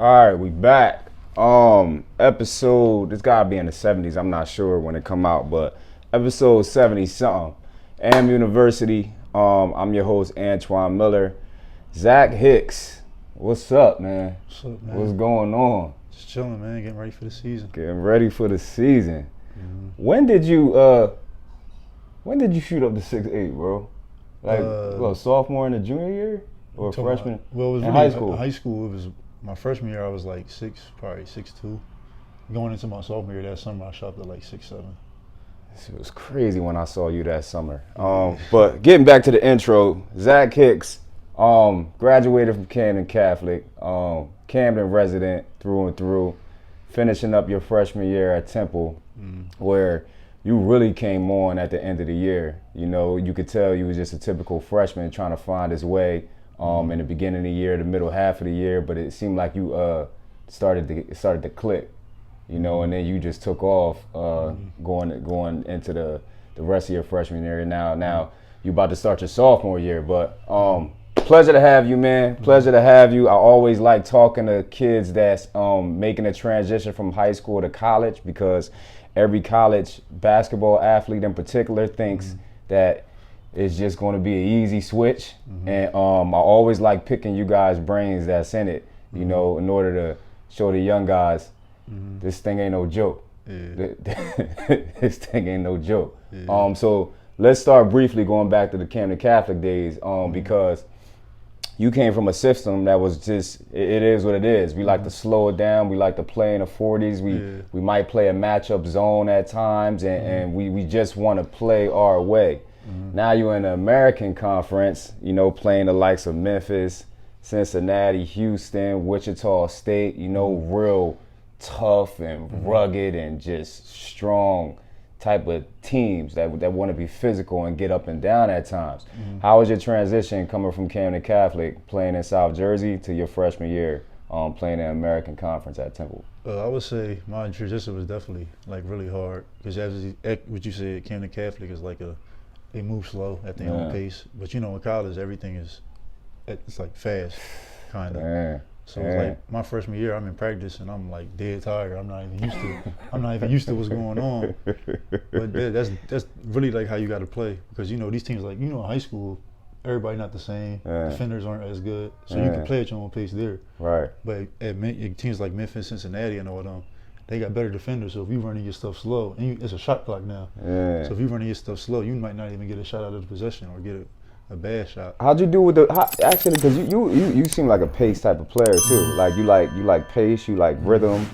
All right, we back. Episode, this gotta be in the 70s. I'm not sure when it come out, but episode 70 something. A.M.University. I'm your host, Antoine Miller. Zach Hicks. What's up, man? What's up, man? What's going on? Just chilling, man. Getting ready for the season. Getting ready for the season. Mm-hmm. When did you shoot up to 6'8", bro? Like sophomore in the junior year or freshman? Well, it was in really high school. High school. It was my freshman year. I was like probably 6'2". Going into my sophomore year that summer, I shot up to like 6'7". It was crazy when I saw you that summer. But getting back to the intro, Zach Hicks, graduated from Camden Catholic, Camden resident through and through, finishing up your freshman year at Temple, where you really came on at the end of the year. You know, you could tell you was just a typical freshman trying to find his way in the beginning of the year, the middle half of the year, but it seemed like you started to click. You know, and then you just took off going into the rest of your freshman year. Now you about to start your sophomore year. But pleasure to have you, man. Pleasure to have you. I always like talking to kids that's making a transition from high school to college, because every college basketball athlete in particular thinks that it's just going to be an easy switch. And I always like picking you guys' brains that's in it, you know, in order to show the young guys, this thing ain't no joke. Yeah. This thing ain't no joke. Yeah. So let's start briefly going back to the Camden Catholic days, because you came from a system that was just, it is what it is. We like to slow it down. We like to play in the 40s. We might play a matchup zone at times, and we just want to play our way. Now you're in the American Conference, you know, playing the likes of Memphis, Cincinnati, Houston, Wichita State, you know, real tough and rugged and just strong type of teams that want to be physical and get up and down at times. How was your transition coming from Camden Catholic, playing in South Jersey, to your freshman year playing in American Conference at Temple? I would say my transition was definitely like really hard, because as what you said, Camden Catholic is like they move slow at their own pace. But you know, in college, everything it's like fast, kind of. So it's like my freshman year, I'm in practice and I'm like dead tired. I'm not even used to what's going on. But that's really like how you got to play, because you know these teams, like, you know, in high school, everybody not the same. Defenders aren't as good, so you can play at your own pace there. Right. But at teams like Memphis, Cincinnati, and all them, they got better defenders. So if you running your stuff slow, and it's a shot clock now. So if you running your stuff slow, you might not even get a shot out of the possession or get a bad shot. How'd you do with actually, because you seem like a pace type of player too. Like you like pace, you like rhythm.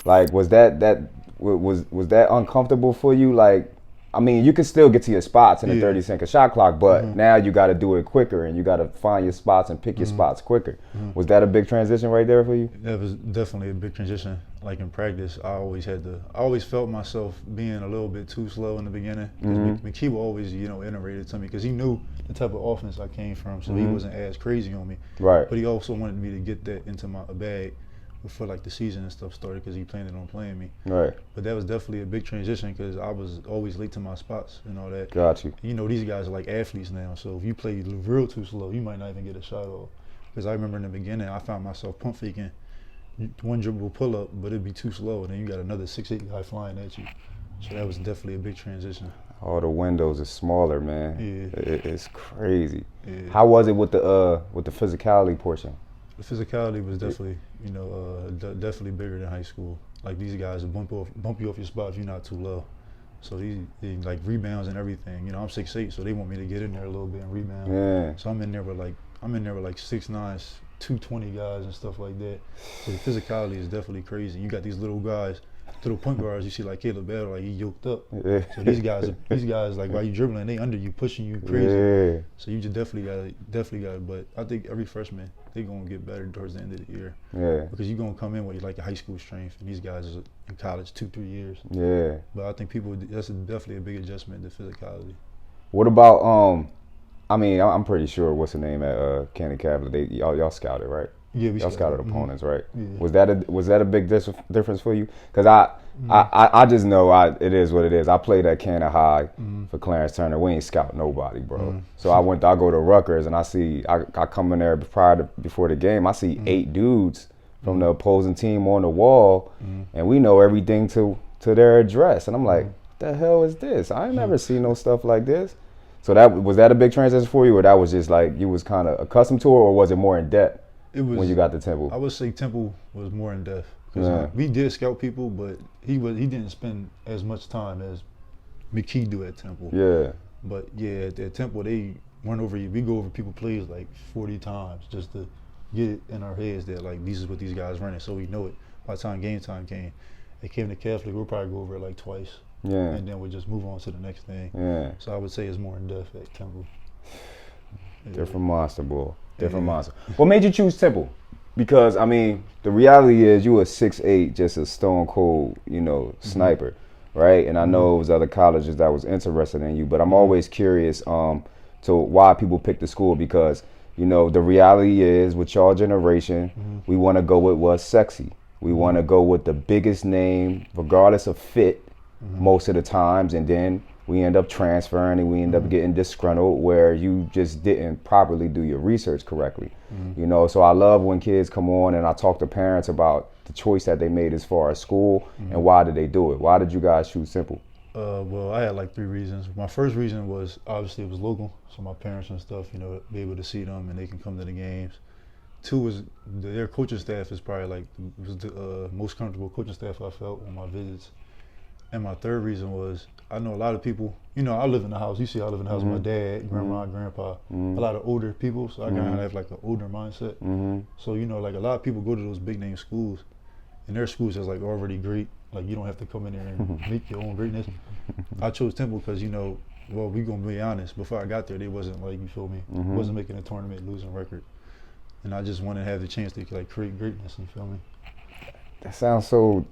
Like was that uncomfortable for you? Like, I mean, you can still get to your spots in a 30-second shot clock, but now you got to do it quicker, and you got to find your spots and pick your spots quicker. Was that a big transition right there for you? That was definitely a big transition. Like in practice, I always felt myself being a little bit too slow in the beginning. MCKIE would always, you know, iterated to me, because he knew the type of offense I came from, so he wasn't as crazy on me. Right. But he also wanted me to get that into my bag before like the season and stuff started, because he planned on playing me. Right. But that was definitely a big transition, because I was always late to my spots and all that. Got you. You know, these guys are like athletes now, so if you play real too slow, you might not even get a shot off. Because I remember in the beginning, I found myself pump faking one dribble pull up, but it'd be too slow, and then you got another 6'8" guy flying at you. So that was definitely a big transition. All the windows are smaller, man. Yeah. It's crazy. Yeah. How was it with the physicality portion? The physicality was definitely, you know, definitely bigger than high school. Like, these guys will bump you off your spot if you're not too low. So they like rebounds and everything. You know, I'm 6'8", so they want me to get in there a little bit and rebound. Yeah. So I'm in there with like 6'9", 220 guys and stuff like that. So the physicality is definitely crazy. You got these little guys, little point guards. You see like Caleb Battle, like he yoked up. Yeah. So these guys like, while you dribbling, they under you, pushing you crazy. Yeah. So you just definitely got it. But I think every freshman, they're gonna get better towards the end of the year. Yeah. Because you're gonna come in with like a high school strength, and these guys are in college 2-3 years. Yeah. But I think that's definitely a big adjustment to physicality. What about I mean, I'm pretty sure what's the name at Camden Catholic? Y'all scouted, right? Yeah, we scouted opponents, right? Yeah. Was that a big difference for you? Because I just know it is what it is. I played at Camden High for Clarence Turner. We ain't scout nobody, bro. So I go to RUTGERS, and I come in there before the game. I see 8 dudes from the opposing team on the wall, and we know everything to their address. And I'm like, what the hell is this? I ain't never seen no stuff like this. So was that a big transition for you, or that was just like you was kind of accustomed to it, or was it more in depth when you got to Temple? I would say Temple was more in depth because we did scout people, but he didn't spend as much time as MCKIE do at Temple. Yeah. But yeah, at Temple they run over you. We go over people plays like 40 times just to get it in our heads that like this is what these guys running, so we know it. By the time game time came, it came to Catholic, we'll probably go over it like twice. Yeah. And then we'll just move on to the next thing. Yeah. So I would say it's more in depth at Temple. Different monster, boy. Different monster. What made you choose Temple? Because I mean, the reality is you were 6'8", just a stone cold, sniper, right? And I know it was other colleges that was interested in you, but I'm always curious to why people pick the school, because the reality is with y'all generation, we want to go with what's sexy. We want to go with the biggest name, regardless of fit, most of the times, and then we end up transferring and we end up getting disgruntled where you just didn't properly do your research correctly. So I love when kids come on and I talk to parents about the choice that they made as far as school and why did they do it. Why did you guys choose Temple? Well, I had like 3 reasons. My first reason was obviously it was local, so my parents and stuff, be able to see them and they can come to the games. 2 was their coaching staff is probably like was the most comfortable coaching staff I felt on my visits. And my 3rd reason was I know a lot of people, I live in the house. You see, I live in the house with my dad, grandma, grandpa, a lot of older people. So I kind of have like an older mindset. So, like a lot of people go to those big name schools and their schools is like already great. Like you don't have to come in there and make your own greatness. I chose Temple because, well, we gonna be honest, before I got there, they wasn't like, you feel me, wasn't making a tournament, losing record. And I just want to have the chance to like create greatness, you feel me? That sounds so,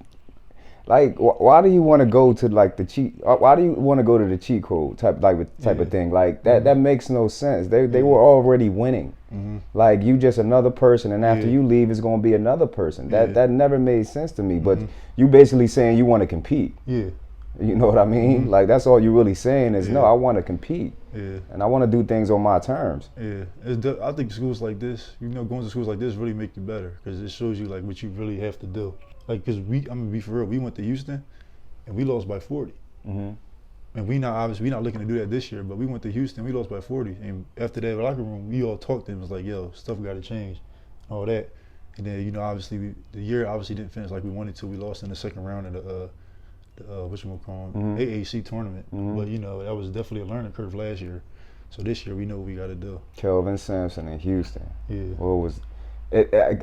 like, why do you want to go to like the cheat? Why do you want to go to the cheat code type of thing? Like that makes no sense. They were already winning. Like you just another person, and after you leave, it's gonna be another person. That never made sense to me. But you basically saying you want to compete. Yeah. You know what I mean? Like that's all you're really saying is no, I want to compete. Yeah. And I want to do things on my terms. Yeah. I think schools like this, going to schools like this really make you better because it shows you like what you really have to do. Like, cause I'm gonna be for real. We went to Houston, and we lost by 40. And we not looking to do that this year. But we went to Houston, we lost by 40. And after that locker room, we all talked and it was like, yo, stuff got to change, all that. And then obviously the year obviously didn't finish like we wanted to. We lost in the 2nd round of the AAC tournament. But that was definitely a learning curve last year. So this year we know what we got to do. Kelvin Sampson in Houston. Yeah. What was?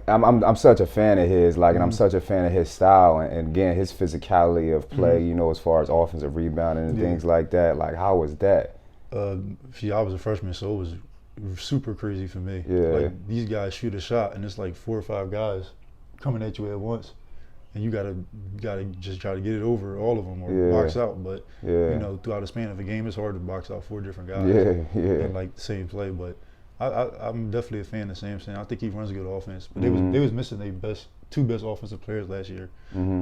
I'm such a fan of his, like, and I'm such a fan of his style, and again, his physicality of play, as far as offensive rebounding and things like that. Like, how was that? I was a freshman, so it was super crazy for me. Yeah. Like, these guys shoot a shot, and it's like 4 or 5 guys coming at you at once, and you gotta just try to get it over all of them or box out. But throughout the span of a game, it's hard to box out 4 different guys in like the same play. But I'm definitely a fan of Sampson. I think he runs a good offense, but they was missing their 2 best offensive players last year.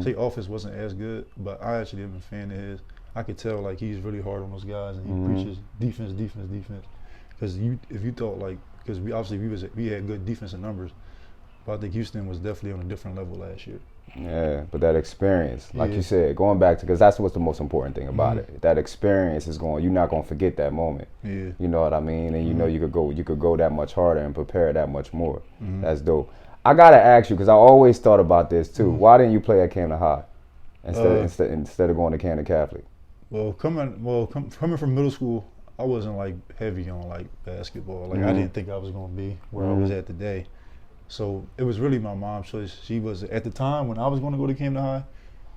Say offense wasn't as good, but I actually am a fan of his. I could tell like he's really hard on those guys, and he preaches defense. Because if you thought like, because we had good defensive numbers, but I think Houston was definitely on a different level last year. Yeah, but that experience, like you said, going back to, because that's what's the most important thing about it. That experience is you're not going to forget that moment. Yeah. You know what I mean? And you could go that much harder and prepare that much more. That's dope. I got to ask you, because I always thought about this too. Why didn't you play at Camden High instead of going to Camden Catholic? Well, coming from middle school, I wasn't like heavy on like basketball. Like I didn't think I was going to be where I was at today. So it was really my mom's choice. She was, at the time when I was going to go to Camden High,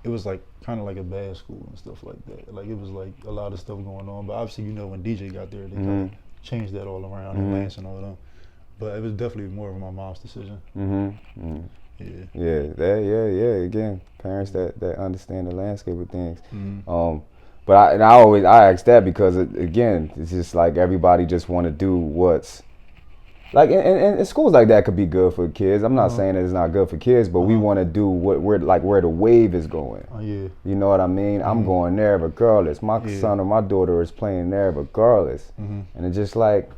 it was like kind of like a bad school and stuff like that. Like it was like a lot of stuff going on. But obviously, when DJ got there, they kind of changed that all around, and Lance and all of them. But it was definitely more of my mom's decision. Yeah. Again, parents that understand the landscape of things. But I ask that because it's just like everybody just want to do what's. Like, and schools like that could be good for kids. I'm not saying that it's not good for kids, but we want to do where the wave is going. You know what I mean? I'm going there regardless. My son or my daughter is playing there regardless. And it's just like,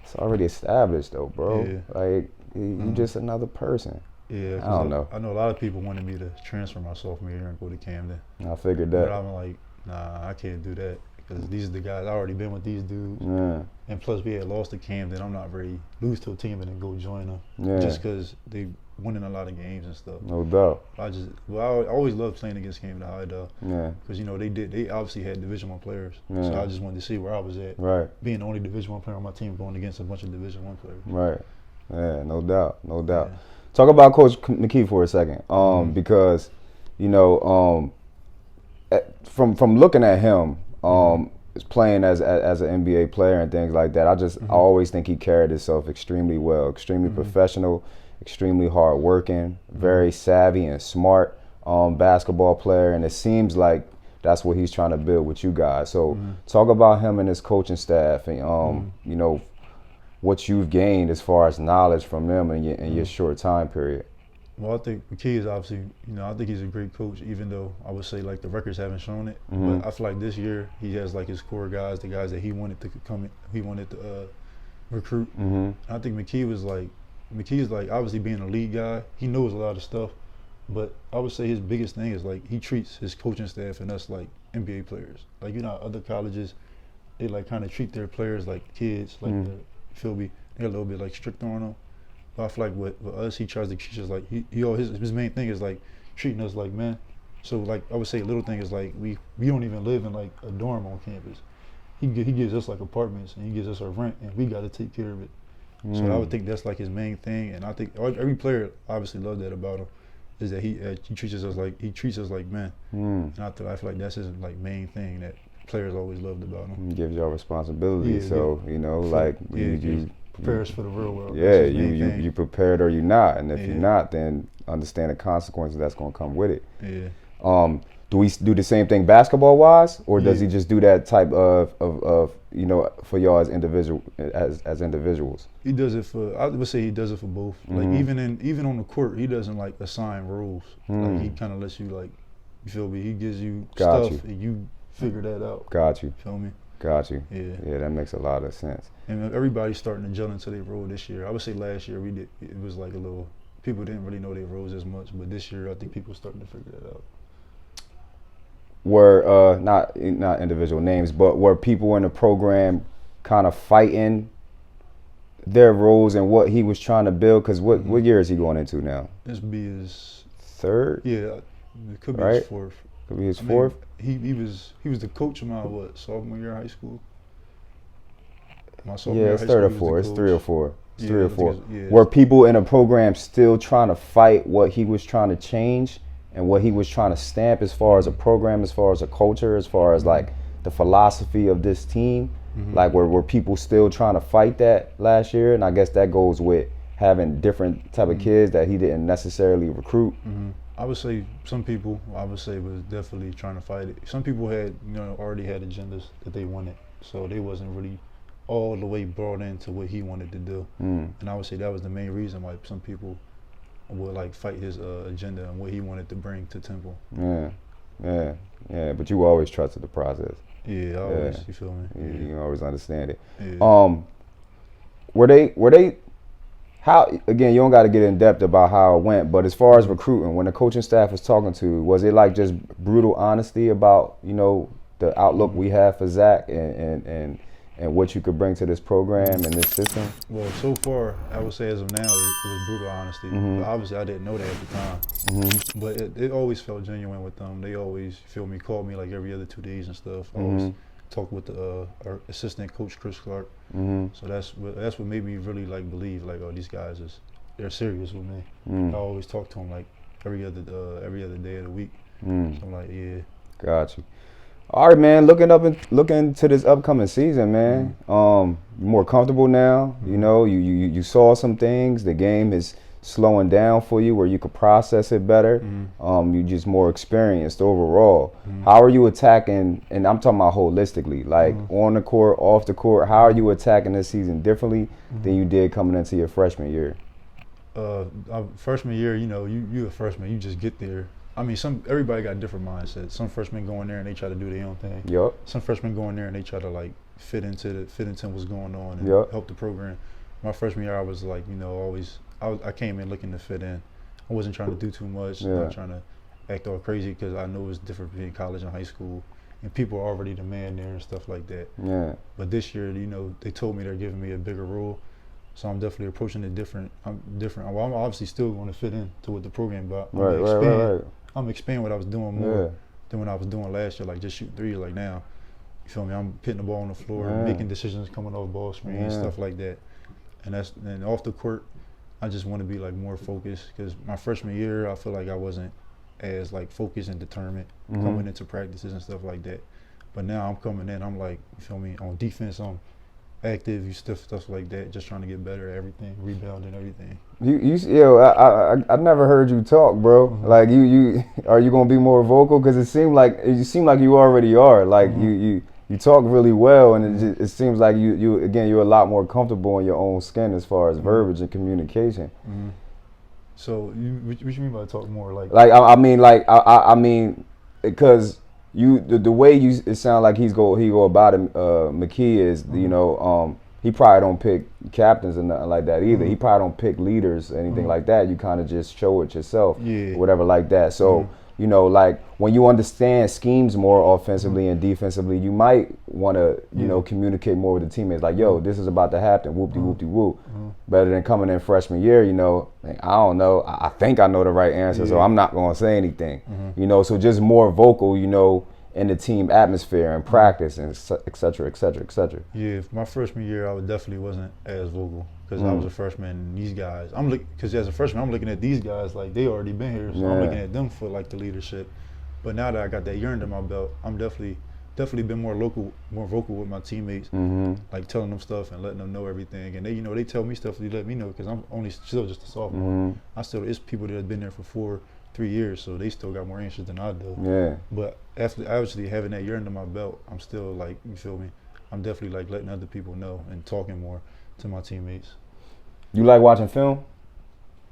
it's already established though, bro. Like, you just another person. Yeah, I don't know. I know a lot of people wanted me to transfer my sophomore year and go to Camden. I figured But that. I'm like, nah, I can't do that because these are the guys. I already been with these dudes. Yeah. And plus, we had lost to Camden. I'm not ready to lose to a team and then go join them. Yeah. Just because they winning a lot of games and stuff. No doubt. I always loved playing against Camden High though. Yeah. Because they obviously had Division I players. Yeah. So I just wanted to see where I was at. Right. Being the only Division I player on my team, going against a bunch of Division I players. Right. Yeah. No doubt. No doubt. Yeah. Talk about Coach McKie for a second, because, you know, from looking at him, playing as an NBA player and things like that, I always think he carried himself extremely well, extremely professional, extremely hardworking, very savvy and smart basketball player, and it seems like that's what he's trying to build with you guys. So talk about him and his coaching staff, and you know, what you've gained as far as knowledge from them in your short time period. Well, I think McKie is obviously, you know, I think he's a great coach, even though I would say like the records haven't shown it. But I feel like this year he has like his core guys, the guys that he wanted to come in, he wanted to recruit. I think McKie is like obviously being a lead guy, he knows a lot of stuff, but I would say his biggest thing is like he treats his coaching staff and us like NBA players. Like, you know, other colleges, they like kind of treat their players like kids, like you feel me? They're a little bit like stricter on them. But I feel like with us, he tries to treat us like his main thing is like treating us like men. So like I would say a little thing is like we don't even live in like a dorm on campus. He gives us like apartments and he gives us our rent and we got to take care of it. So I would think that's like his main thing, and I think every player obviously loves that about him, is that he treats us like men. And I feel like that's his like main thing that players always loved about him. He gives y'all responsibility, Yeah, so you know, like you prepare us for the real world. Yeah, you prepared or you're not, and if Yeah. you're not, then understand the consequences that's going to come with it. Yeah. Do we do the same thing basketball wise, or does Yeah. he just do that type of you know, for y'all as individuals? He does it for, I would say he does it for both. Like even on the court, he doesn't like assign rules. Like he kind of lets you like, you feel me? He gives you stuff and you figure that out. Got you. Feel me? Got you. Yeah. Yeah, that makes a lot of sense. And everybody's starting to gel into their role this year. I would say last year it was like a little, people didn't really know their roles as much, but this year I think people are starting to figure that out. Were not individual names, but were people in the program kind of fighting their roles and what he was trying to build? Because what year is he going into now? This would be his third? Yeah, it could be Right? his fourth. Could be his I mean, fourth? he was the coach of my sophomore year of high school. My sophomore Yeah, year it's of high third or school, he was four. the It's coach. 3 or 4. It's Yeah, 3 I or think 4. it's- yeah. Were people in the program still trying to fight what he was trying to change and what he was trying to stamp as far as a program, as far as a culture, as far as like the philosophy of this team? Like were people still trying to fight that last year? And I guess that goes with having different type of kids that he didn't necessarily recruit. I would say some people, was definitely trying to fight it. Some people had, already had agendas that they wanted, so they wasn't really all the way brought into what he wanted to do. And I would say that was the main reason why some people would like fight his agenda and what he wanted to bring to Temple. Yeah. But you always trusted the process. Yeah, I always, you feel me? You always understand it. Yeah. Were they how, again, you don't got to get in depth about how it went, but as far as recruiting, when the coaching staff was talking to you, was it like just brutal honesty about, the outlook we have for Zach and what you could bring to this program and this system? Well, so far, I would say as of now, it was brutal honesty. But obviously, I didn't know that at the time. But it always felt genuine with them. They always, called me like every other 2 days and stuff. I always talked with our assistant coach, Chris Clark. So that's what made me really like believe like, oh, these guys they're serious with me. I always talk to them like every other day of the week. So I'm like, yeah. Got you. All right, man. Looking to this upcoming season, man. You're more comfortable now. You saw some things. The game is slowing down for you, where you could process it better. You're just more experienced overall. How are you attacking? And I'm talking about holistically, like on the court, off the court. How are you attacking this season differently than you did coming into your freshman year? Freshman year, you a freshman. You just get there. I mean, everybody got different mindsets. Some freshmen go in there and they try to do their own thing. Yup. Some freshmen go in there and they try to like fit into what's going on and help the program. My freshman year, I was like, I came in looking to fit in. I wasn't trying to do too much. Yeah. Not trying to act all crazy because I know it's different between college and high school, and people are already the man there and stuff like that. Yeah. But this year, you know, they told me they're giving me a bigger role, so I'm definitely approaching it different. I'm different. Well, I'm obviously still going to fit into what the program, but I'm expanding what I was doing more than when I was doing last year, like just shooting threes. Like now, you feel me? I'm hitting the ball on the floor, making decisions coming off ball screens, stuff like that. And off the court, I just want to be like more focused because my freshman year, I feel like I wasn't as like focused and determined coming into practices and stuff like that. But now I'm coming in, I'm like, you feel me? On defense, I'm active, stuff like that, just trying to get better at everything, rebounding, everything. I never heard you talk, bro. Like you are you gonna be more vocal? Because you seem like you already are. Like you talk really well, and it seems like you're a lot more comfortable in your own skin as far as verbiage and communication. So what you mean by talk more? I mean because the way it sounds like he go about it, MCKIE is you know he probably don't pick captains or nothing like that either. He probably don't pick leaders or anything like that. You kind of just show it yourself, or whatever like that. So you know, like when you understand schemes more offensively and defensively, you might want to you know communicate more with the teammates. Like, yo, this is about to happen. Whoop-de-whoop-de-whoop. Better than coming in freshman year, you know, I don't know. I think I know the right answer, so I'm not gonna say anything. You know, so just more vocal, you know, in the team atmosphere and practice and et cetera, et cetera, et cetera. Yeah, my freshman year, I definitely wasn't as vocal because I was a freshman. And these guys, because as a freshman, I'm looking at these guys like they already been here, so I'm looking at them for like the leadership. But now that I got that year under my belt, I'm definitely been more vocal with my teammates, like telling them stuff and letting them know everything. And they, you know, they tell me stuff, they let me know because I'm still just a sophomore. It's people that have been there for 3 years, so they still got more answers than I do. Yeah. But after obviously having that year under my belt, I'm still like, you feel me? I'm definitely like letting other people know and talking more to my teammates. You like watching film?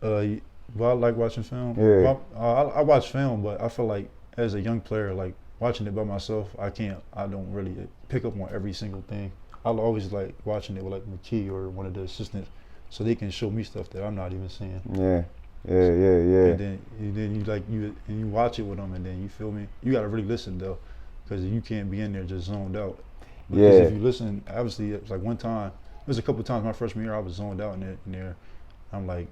Well, I like watching film. Yeah. I watch film, but I feel like as a young player, like watching it by myself, I don't really pick up on every single thing. I'll always like watching it with like McKee or one of the assistants, so they can show me stuff that I'm not even seeing. Yeah. And then you watch it with them, and then you feel me. You gotta really listen though, because you can't be in there just zoned out. Because if you listen, obviously it's like one time. There's a couple times my freshman year I was zoned out in there. I'm like,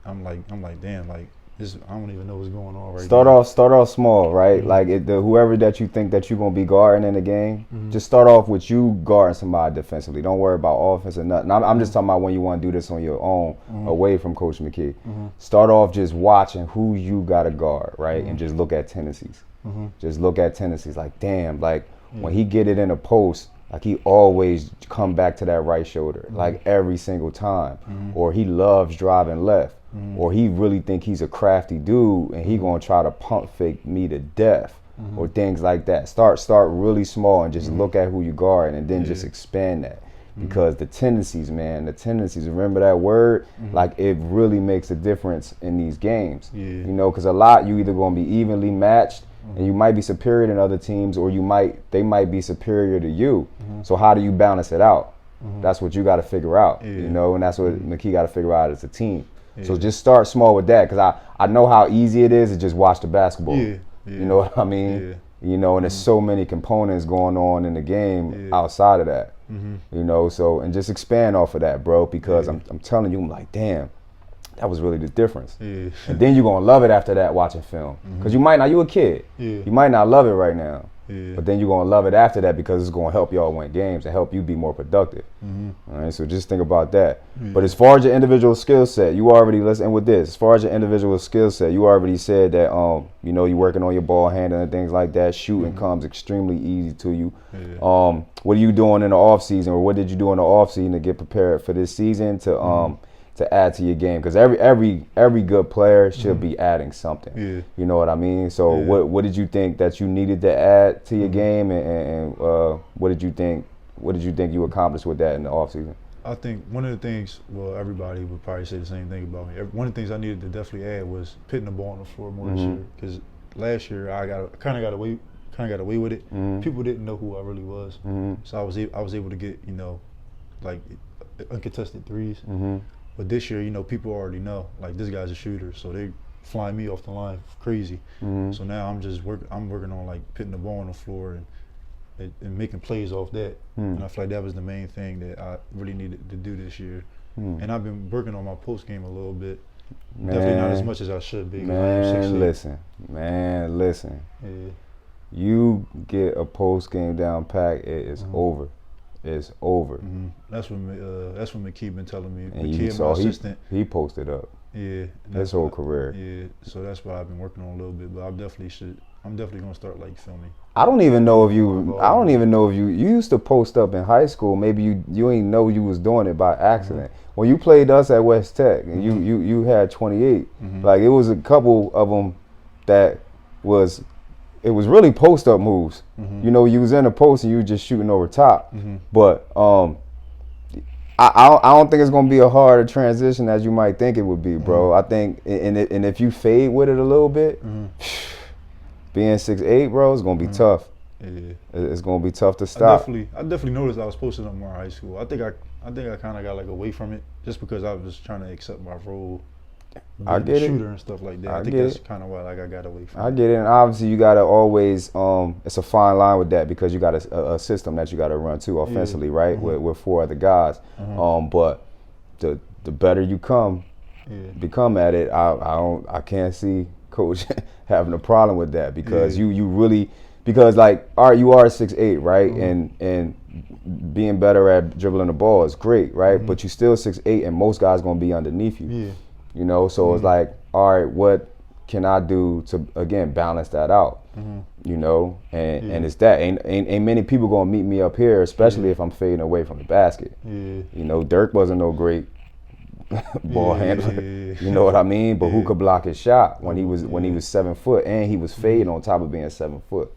damn, like this. I don't even know what's going on right now. Start off small, right? Like whoever that you think that you're gonna be guarding in the game, just start off with you guarding somebody defensively. Don't worry about offense or nothing. I'm just talking about when you want to do this on your own, away from Coach McKee. Start off just watching who you gotta guard, right? And just look at tendencies. Just look at tendencies. Like, damn, like when he get it in a post, like he always come back to that right shoulder, like every single time. Or he loves driving left. Or he really think he's a crafty dude and he gonna try to pump fake me to death, or things like that. Start really small and just look at who you guard, and then just expand that. Because the tendencies, remember that word? Like it really makes a difference in these games. You know, because a lot you either gonna be evenly matched and you might be superior than other teams, or they might be superior to you. So how do you balance it out? That's what you got to figure out, you know, and that's what McKee got to figure out as a team. So just start small with that, because I know how easy it is to just watch the basketball. You know what I mean? You know, and there's so many components going on in the game outside of that. You know, so, and just expand off of that, bro, because I'm telling you, I'm like, damn, that was really the difference. And then you're gonna love it after that, watching film, because you a kid. You might not love it right now. But then you're gonna love it after that, because it's gonna help y'all win games and help you be more productive. All right, so just think about that. But as far as your individual skill set, you already, let's end with this. As far as your individual skill set, you already said that you know, you're working on your ball handling and things like that. Shooting comes extremely easy to you. What are you doing in the off season, or what did you do in the off season to get prepared for this season to add to your game? Because every good player should be adding something. You know what I mean? So what did you think that you needed to add to your game, and what did you think you accomplished with that in the offseason? I think one of the things, well, everybody would probably say the same thing about me. One of the things I needed to definitely add was putting the ball on the floor more this year, because last year I kind of got away with it. People didn't know who I really was, so I was able to get, you know, like uncontested threes. But this year, you know, people already know, like, this guy's a shooter, so they flying me off the line crazy. So now I'm working on, like, putting the ball on the floor and making plays off that. And I feel like that was the main thing that I really needed to do this year. And I've been working on my post game a little bit. Man, definitely not as much as I should be. Man, listen. Yeah. You get a post game down pat, it is over. It's over. That's what MCKIE been telling me. And MCKIE, you my saw assistant. he posted up. Yeah. His whole career. Yeah. So that's what I've been working on a little bit. But I'm definitely gonna start, like, filming. I don't even know if you used to post up in high school. Maybe you ain't know you was doing it by accident. When you played us at West Tech and you had 28, like, it was a couple of them that it was really post up moves. You know, you was in a post and you were just shooting over top. But I don't think it's gonna be a harder transition as you might think it would be, bro. I think and if you fade with it a little bit, being 6'8", bro, it's gonna be tough. Yeah. It's gonna be tough to stop. I definitely noticed I was posting up more in high school. I think I kind of got, like, away from it just because I was trying to accept my role. I get it. Shooter and stuff like that. I think that's kind of why, like, I got away from it. I get it, and obviously you gotta always. It's a fine line with that because you got a system that you gotta run too offensively, right? With 4 other guys. But the better you become at it, I can't see Coach having a problem with that because you really, because, like, all right, you are 6'8", right? And being better at dribbling the ball is great, right? But you still 6'8", and most guys gonna be underneath you. Yeah. You know, so it's like, all right, what can I do to, again, balance that out? You know, and it's that ain't many people gonna meet me up here, especially if I'm fading away from the basket. You know, Dirk wasn't no great ball handler. You know what I mean? But who could block his shot when he was 7 foot and he was fading on top of being 7 foot?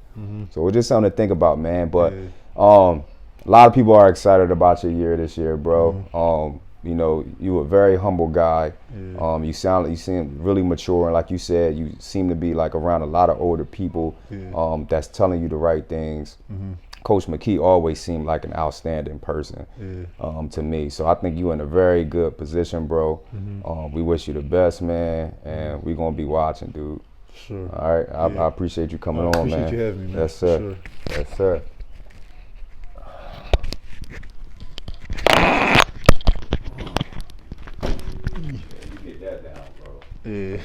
So it's just something to think about, man. But a lot of people are excited about your year this year, bro. You know, you a very humble guy. You seem really mature, and like you said, you seem to be, like, around a lot of older people that's telling you the right things. Coach McKee always seemed like an outstanding person to me. So I think you're in a very good position, bro. We wish you the best, man, and we're gonna be watching, dude. Sure. All right. I appreciate you coming on, man. Appreciate you having me, man. Yes, sir. Sure. Yes, sir. You get that down, bro. Yeah.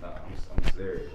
I'm serious.